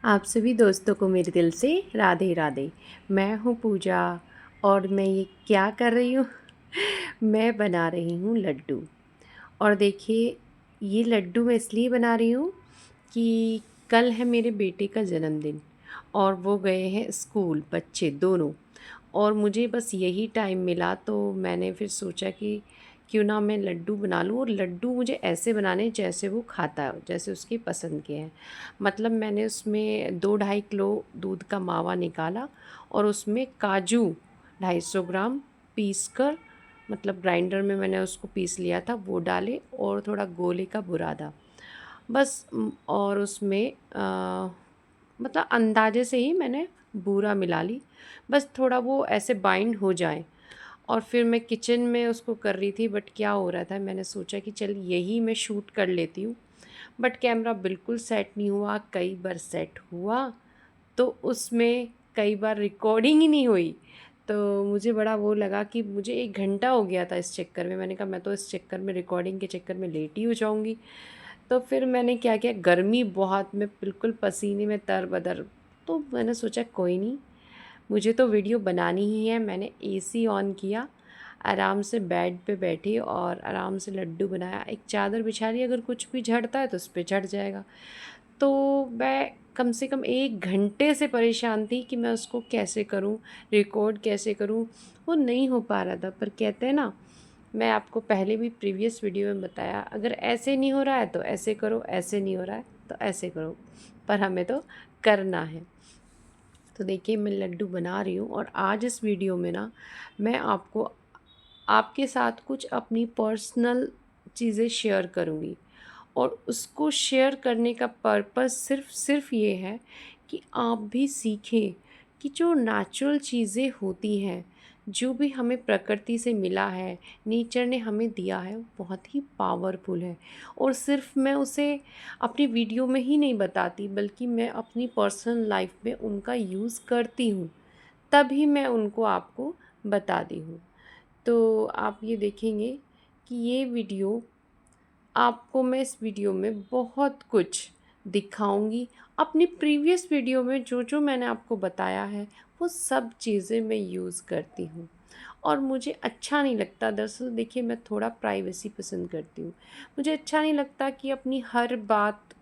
आप सभी दोस्तों को मेरे दिल से राधे राधे। मैं हूँ पूजा और मैं ये क्या कर रही हूँ मैं बना रही हूँ लड्डू। और देखिए, ये लड्डू मैं इसलिए बना रही हूँ कि कल है मेरे बेटे का जन्मदिन और वो गए हैं स्कूल, बच्चे दोनों। और मुझे बस यही टाइम मिला तो मैंने फिर सोचा कि क्यों ना मैं लड्डू बना लूँ। और लड्डू मुझे ऐसे बनाने जैसे वो खाता है, जैसे उसकी पसंद के हैं। मतलब मैंने उसमें 2-2.5 किलो दूध का मावा निकाला और उसमें काजू 250 ग्राम पीस कर, मतलब ग्राइंडर में मैंने उसको पीस लिया था, वो डाले और थोड़ा गोले का बुरादा बस। और उसमें मतलब अंदाजे से ही मैंने बूरा मिला ली, बस थोड़ा वो ऐसे बाइंड हो जाए। और फिर मैं किचन में उसको कर रही थी, बट क्या हो रहा था, मैंने सोचा कि चल यही मैं शूट कर लेती हूँ। बट कैमरा बिल्कुल सेट नहीं हुआ, कई बार सेट हुआ तो उसमें कई बार रिकॉर्डिंग ही नहीं हुई। तो मुझे बड़ा वो लगा कि मुझे 1 घंटा हो गया था इस चक्कर में। मैंने कहा मैं तो इस चक्कर में, रिकॉर्डिंग के चक्कर में लेट ही हो जाऊँगी। तो फिर मैंने क्या किया, गर्मी बहुत, मैं बिल्कुल पसीने में तरबतर। तो मैंने सोचा कोई नहीं, मुझे तो वीडियो बनानी ही है। मैंने एसी ऑन किया, आराम से बेड पे बैठी और आराम से लड्डू बनाया। एक चादर बिछा ली, अगर कुछ भी झड़ता है तो उस पे झड़ जाएगा। तो मैं कम से कम 1 घंटे से परेशान थी कि मैं उसको कैसे करूं, रिकॉर्ड कैसे करूं। वो नहीं हो पा रहा था। पर कहते हैं ना, मैं आपको पहले भी प्रीवियस वीडियो में बताया, अगर ऐसे नहीं हो रहा है तो ऐसे करो, ऐसे नहीं हो रहा है तो ऐसे करो, पर हमें तो करना है। तो देखिए, मैं लड्डू बना रही हूँ और आज इस वीडियो में ना मैं आपको, आपके साथ कुछ अपनी पर्सनल चीज़ें शेयर करूँगी। और उसको शेयर करने का पर्पस सिर्फ़ ये है कि आप भी सीखें कि जो नेचुरल चीज़ें होती हैं, जो भी हमें प्रकृति से मिला है, नेचर ने हमें दिया है, वो बहुत ही पावरफुल है। और सिर्फ़ मैं उसे अपनी वीडियो में ही नहीं बताती, बल्कि मैं अपनी पर्सनल लाइफ़ में उनका यूज़ करती हूँ, तभी मैं उनको आपको बताती हूँ। तो आप ये देखेंगे कि ये वीडियो, आपको मैं इस वीडियो में बहुत कुछ दिखाऊंगी। अपनी प्रीवियस वीडियो में जो जो मैंने आपको बताया है, वो सब चीज़ें मैं यूज़ करती हूँ। और मुझे अच्छा नहीं लगता, दरअसल देखिए, मैं थोड़ा प्राइवेसी पसंद करती हूँ। मुझे अच्छा नहीं लगता कि अपनी हर बात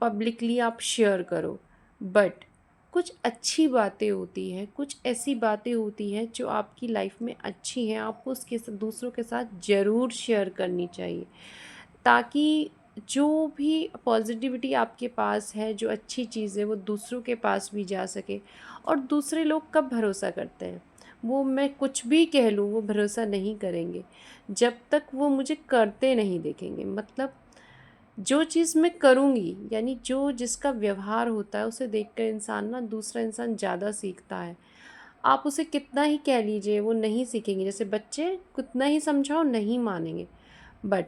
पब्लिकली आप शेयर करो। बट कुछ अच्छी बातें होती हैं, कुछ ऐसी बातें होती हैं जो आपकी लाइफ में अच्छी हैं, आपको उसके दूसरों के साथ ज़रूर शेयर करनी चाहिए, ताकि जो भी पॉजिटिविटी आपके पास है, जो अच्छी चीज़ है, वो दूसरों के पास भी जा सके। और दूसरे लोग कब भरोसा करते हैं, वो मैं कुछ भी कह लूँ वो भरोसा नहीं करेंगे जब तक वो मुझे करते नहीं देखेंगे। मतलब जो चीज़ मैं करूँगी, यानी जो जिसका व्यवहार होता है, उसे देखकर इंसान ना, दूसरा इंसान ज़्यादा सीखता है। आप उसे कितना ही कह लीजिए, वो नहीं सीखेंगे। जैसे बच्चे, कितना ही समझाओ नहीं मानेंगे। बट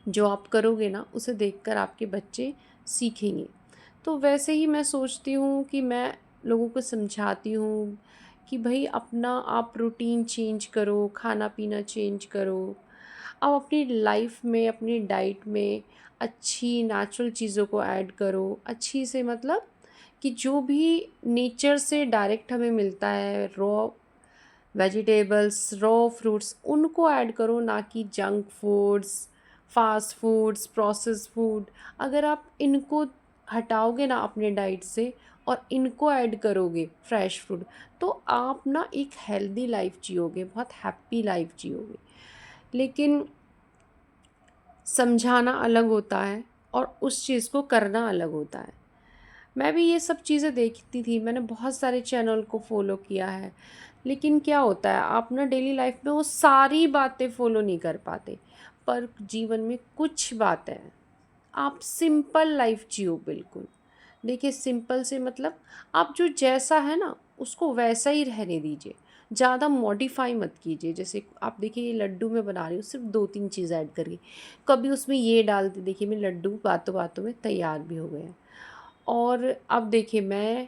जो आप करोगे ना, उसे देखकर आपके बच्चे सीखेंगे। तो वैसे ही मैं सोचती हूँ कि मैं लोगों को समझाती हूँ कि भाई अपना आप रूटीन चेंज करो, खाना पीना चेंज करो। आप अपनी लाइफ में, अपनी डाइट में अच्छी नेचुरल चीज़ों को ऐड करो। अच्छी से मतलब कि जो भी नेचर से डायरेक्ट हमें मिलता है, रॉ वेजिटेबल्स, रॉ फ्रूट्स, उनको ऐड करो, ना कि junk foods, fast foods, processed food. अगर आप इनको हटाओगे ना अपने डाइट से और इनको ऐड करोगे, फ्रेश फूड, तो आप ना एक हेल्दी लाइफ जियोगे, बहुत हैप्पी लाइफ जियोगे। लेकिन समझाना अलग होता है और उस चीज़ को करना अलग होता है। मैं भी ये सब चीज़ें देखती थी, मैंने बहुत सारे चैनल को फॉलो किया है। लेकिन क्या होता है, आप ना डेली लाइफ में वो सारी बातें फॉलो नहीं कर पाते। पर जीवन में कुछ बातें हैं, आप सिंपल लाइफ जियो बिल्कुल। देखिए, सिंपल से मतलब आप जो जैसा है ना, उसको वैसा ही रहने दीजिए, ज़्यादा मॉडिफाई मत कीजिए। जैसे आप देखिए, ये लड्डू मैं बना रही हूँ सिर्फ 2-3 चीज़ ऐड करके, कभी उसमें ये डाल दी, देखिए मेरे लड्डू बातों बातों में तैयार भी हो गए हैं। और अब देखिए, मैं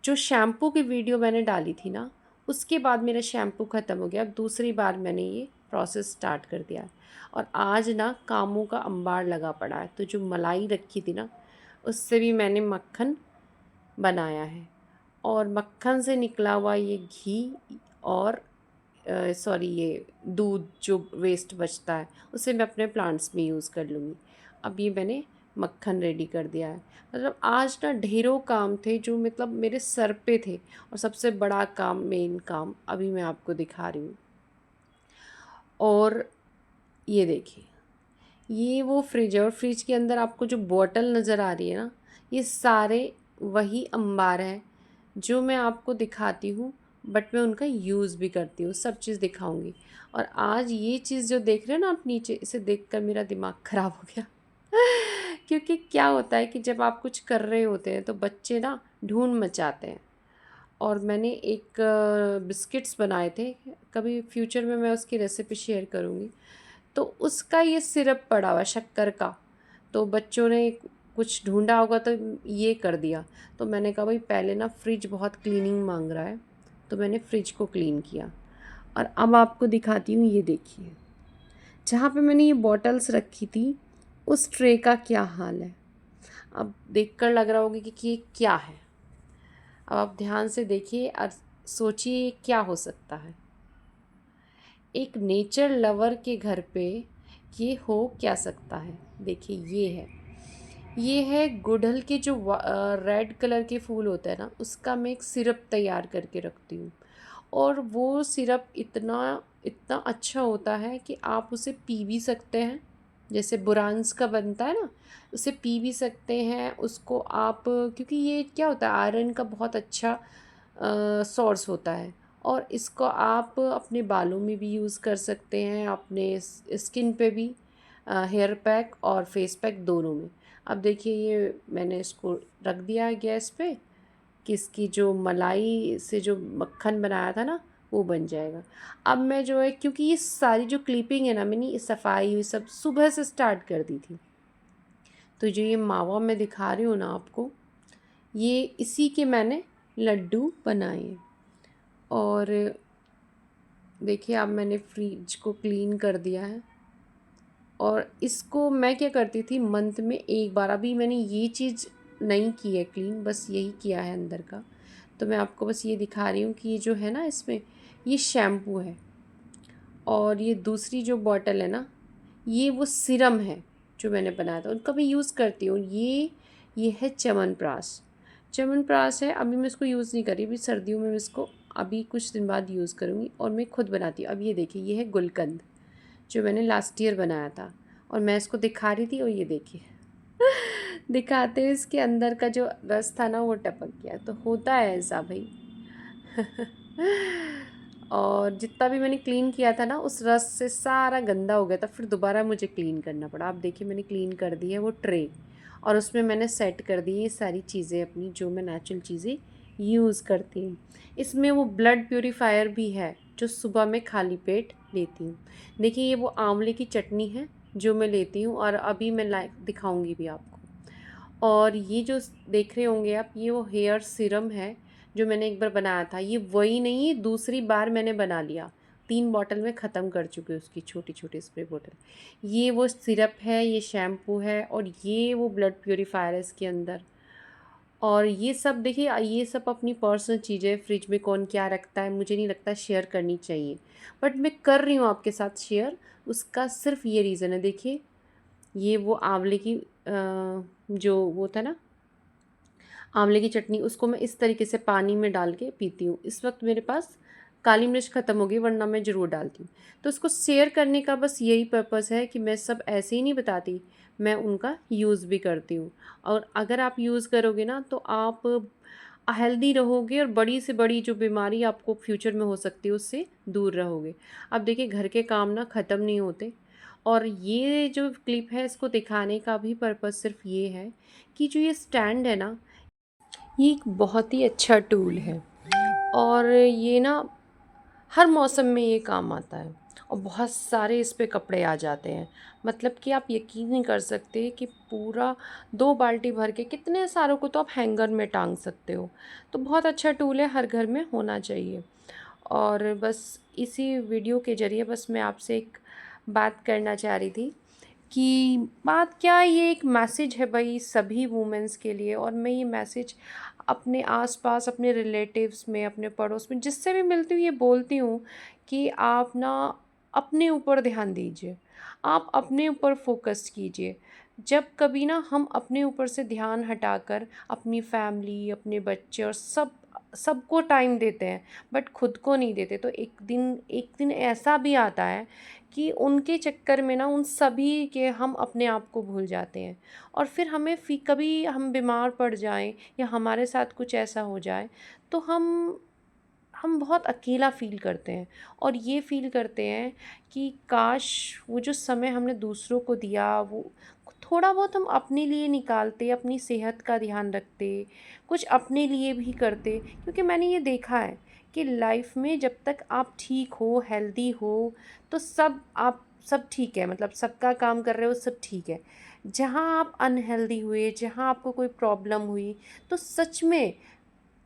जो शैम्पू की वीडियो मैंने डाली थी ना, उसके बाद मेरा शैम्पू ख़त्म हो गया। अब दूसरी बार मैंने ये प्रोसेस स्टार्ट कर दिया है। और आज ना कामों का अंबार लगा पड़ा है, तो जो मलाई रखी थी ना, उससे भी मैंने मक्खन बनाया है। और मक्खन से निकला हुआ ये घी और सॉरी ये दूध जो वेस्ट बचता है उसे मैं अपने प्लांट्स में यूज़ कर लूँगी। अब ये मैंने मक्खन रेडी कर दिया है। मतलब आज ना ढेरों काम थे जो मतलब मेरे सर पे थे, और सबसे बड़ा काम, मेन काम अभी मैं आपको दिखा रही हूँ। और ये देखिए, ये वो फ्रिज है, और फ्रिज के अंदर आपको जो बॉटल नज़र आ रही है ना, ये सारे वही अंबार हैं जो मैं आपको दिखाती हूँ, बट मैं उनका यूज़ भी करती हूँ, सब चीज़ दिखाऊंगी। और आज ये चीज़ जो देख रहे हो ना आप नीचे, इसे देखकर मेरा दिमाग ख़राब हो गया। क्योंकि क्या होता है कि जब आप कुछ कर रहे होते हैं तो बच्चे ना ढूंढ मचाते हैं। और मैंने एक बिस्किट्स बनाए थे, कभी फ्यूचर में मैं उसकी रेसिपी शेयर करूँगी। तो उसका ये सिरप पड़ा हुआ शक्कर का, तो बच्चों ने कुछ ढूंढा होगा तो ये कर दिया। तो मैंने कहा भाई पहले ना फ्रिज बहुत क्लीनिंग मांग रहा है, तो मैंने फ्रिज को क्लीन किया। और अब आपको दिखाती हूँ, ये देखिए जहाँ पे मैंने ये बॉटल्स रखी थी उस ट्रे का क्या हाल है। अब देखकर लग रहा होगा कि ये क्या है। अब आप ध्यान से देखिए और सोचिए ये क्या हो सकता है। एक नेचर लवर के घर पे ये हो क्या सकता है। देखिए ये है गुड़हल के जो रेड कलर के फूल होते हैं ना, उसका मैं एक सिरप तैयार करके रखती हूँ। और वो सिरप इतना इतना अच्छा होता है कि आप उसे पी भी सकते हैं, जैसे बुरांस का बनता है ना, उसे पी भी सकते हैं उसको आप, क्योंकि ये क्या होता है आयरन का बहुत अच्छा सोर्स होता है। और इसको आप अपने बालों में भी यूज़ कर सकते हैं, अपने स्किन पे भी, हेयर पैक और फेस पैक दोनों में। अब देखिए ये मैंने इसको रख दिया है गैस पे कि इसकी जो मलाई से जो मक्खन बनाया था ना वो बन जाएगा। अब मैं जो है, क्योंकि ये सारी जो क्लिपिंग है ना, मैंने ये सफाई ये सब सुबह से स्टार्ट कर दी थी, तो जो ये मावा मैं दिखा रही हूँ ना आपको, ये इसी के मैंने लड्डू बनाए हैं। और देखिए अब मैंने फ्रिज को क्लीन कर दिया है। और इसको मैं क्या करती थी मंथ में एक बार, अभी मैंने ये चीज़ नहीं की है क्लीन, बस यही किया है अंदर का। तो मैं आपको बस ये दिखा रही हूँ कि ये जो है ना इसमें ये शैम्पू है, और ये दूसरी जो बॉटल है ना ये वो सिरम है जो मैंने बनाया था, उनका मैं यूज़ करती हूँ। ये है च्यवनप्राश। च्यवनप्राश है, अभी मैं इसको यूज़ नहीं कर रही, अभी सर्दियों में मैं इसको अभी कुछ दिन बाद यूज़ करूँगी, और मैं खुद बनाती हूँ। अब ये देखिए ये है गुलकंद जो मैंने लास्ट ईयर बनाया था, और मैं इसको दिखा रही थी, और ये देखिए दिखाते हुए इसके अंदर का जो रस था ना वो टपक गया। तो होता है ऐसा भाई। और जितना भी मैंने क्लीन किया था ना उस रस से सारा गंदा हो गया था, फिर दोबारा मुझे क्लीन करना पड़ा। आप देखिए मैंने क्लीन कर दी है वो ट्रे, और उसमें मैंने सेट कर दी ये सारी चीज़ें अपनी जो मैं नेचुरल चीज़ें यूज़ करती हूँ। इसमें वो ब्लड प्यूरीफायर भी है जो सुबह में खाली पेट लेती हूँ। देखिए ये वो आंवले की चटनी है जो मैं लेती हूँ, और अभी मैं ला दिखाऊँगी भी आपको। और ये जो देख रहे होंगे आप, ये वो हेयर सीरम है जो मैंने एक बार बनाया था। ये वही नहीं है, दूसरी बार मैंने बना लिया, 3 बॉटल में ख़त्म कर चुकी हूँ उसकी छोटी छोटी स्प्रे बॉटल। ये वो सिरप है, ये शैम्पू है, और ये वो ब्लड प्योरीफायर है इसके अंदर। और ये सब देखिए, ये सब अपनी पर्सनल चीज़ें, फ्रिज में कौन क्या रखता है मुझे नहीं लगता शेयर करनी चाहिए, बट मैं कर रही हूँ आपके साथ शेयर। उसका सिर्फ ये रीज़न है, देखिए ये वो आंवले की जो वो था ना आंवले की चटनी, उसको मैं इस तरीके से पानी में डाल के पीती हूँ। इस वक्त मेरे पास काली मिर्च ख़त्म हो गई, वरना मैं ज़रूर डालती हूँ। तो उसको शेयर करने का बस यही पर्पज़ है कि मैं सब ऐसे ही नहीं बताती, मैं उनका यूज़ भी करती हूँ। और अगर आप यूज़ करोगे ना तो आप हेल्दी रहोगे, और बड़ी से बड़ी जो बीमारी आपको फ्यूचर में हो सकती है उससे दूर रहोगे। अब देखिए घर के काम ना ख़त्म नहीं होते, और ये जो क्लिप है इसको दिखाने का भी पर्पज़ सिर्फ ये है कि जो ये स्टैंड है ना, ये एक बहुत ही अच्छा टूल है। और ये ना हर मौसम में ये काम आता है, और बहुत सारे इस पे कपड़े आ जाते हैं। मतलब कि आप यकीन नहीं कर सकते कि पूरा 2 बाल्टी भर के कितने सारों को तो आप हैंगर में टांग सकते हो। तो बहुत अच्छा टूल है, हर घर में होना चाहिए। और बस इसी वीडियो के ज़रिए बस मैं आपसे एक बात करना चाह रही थी कि बात क्या, ये एक मैसेज है भाई सभी वुमेन्स के लिए, और मैं ये मैसेज अपने आसपास, अपने रिलेटिव्स में, अपने पड़ोस में जिससे भी मिलती हूँ ये बोलती हूँ कि आप ना अपने ऊपर ध्यान दीजिए, आप अपने ऊपर फोकस कीजिए। जब कभी ना हम अपने ऊपर से ध्यान हटाकर अपनी फैमिली, अपने बच्चे और सबको टाइम देते हैं बट खुद को नहीं देते, तो एक दिन ऐसा भी आता है कि उनके चक्कर में ना उन सभी के हम अपने आप को भूल जाते हैं, और फिर हमें कभी हम बीमार पड़ जाएं या हमारे साथ कुछ ऐसा हो जाए तो हम बहुत अकेला फ़ील करते हैं, और ये फ़ील करते हैं कि काश वो जो समय हमने दूसरों को दिया वो थोड़ा बहुत हम अपने लिए निकालते, अपनी सेहत का ध्यान रखते, कुछ अपने लिए भी करते। क्योंकि मैंने ये देखा है कि लाइफ में जब तक आप ठीक हो, हेल्दी हो, तो सब ठीक है, मतलब सबका काम कर रहे हो सब ठीक है। जहाँ आप अनहेल्दी हुए, जहाँ आपको कोई प्रॉब्लम हुई, तो सच में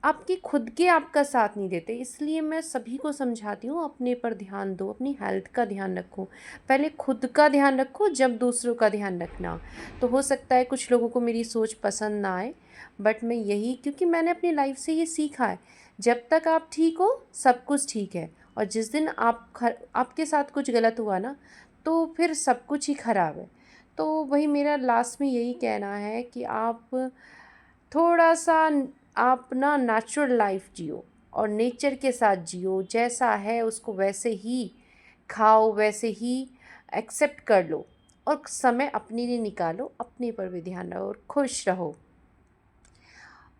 आपकी खुद के आपका साथ नहीं देते। इसलिए मैं सभी को समझाती हूँ अपने पर ध्यान दो, अपनी हेल्थ का ध्यान रखो। पहले खुद का ध्यान रखो, जब दूसरों का ध्यान रखना। तो हो सकता है कुछ लोगों को मेरी सोच पसंद ना आए, बट मैं यही, क्योंकि मैंने अपनी लाइफ से ये सीखा है, जब तक आप ठीक हो सब कुछ ठीक है, और जिस दिन आपके साथ कुछ गलत हुआ ना, तो फिर सब कुछ ही ख़राब है। तो वही मेरा लास्ट में यही कहना है कि आप थोड़ा सा आप ना नेचुरल लाइफ जियो, और नेचर के साथ जियो, जैसा है उसको वैसे ही खाओ, वैसे ही एक्सेप्ट कर लो, और समय अपने लिए निकालो, अपने पर भी ध्यान रहो और खुश रहो।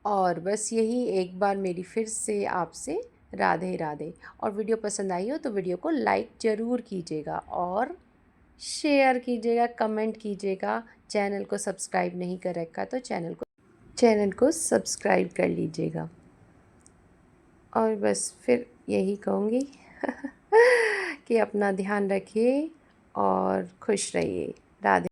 और बस यही एक बार मेरी फिर से आपसे राधे राधे। और वीडियो पसंद आई हो तो वीडियो को लाइक ज़रूर कीजिएगा, और शेयर कीजिएगा, कमेंट कीजिएगा। चैनल को सब्सक्राइब नहीं कर रखा तो चैनल को सब्सक्राइब कर लीजिएगा। और बस फिर यही कहूँगी कि अपना ध्यान रखिए और खुश रहिए। राधे।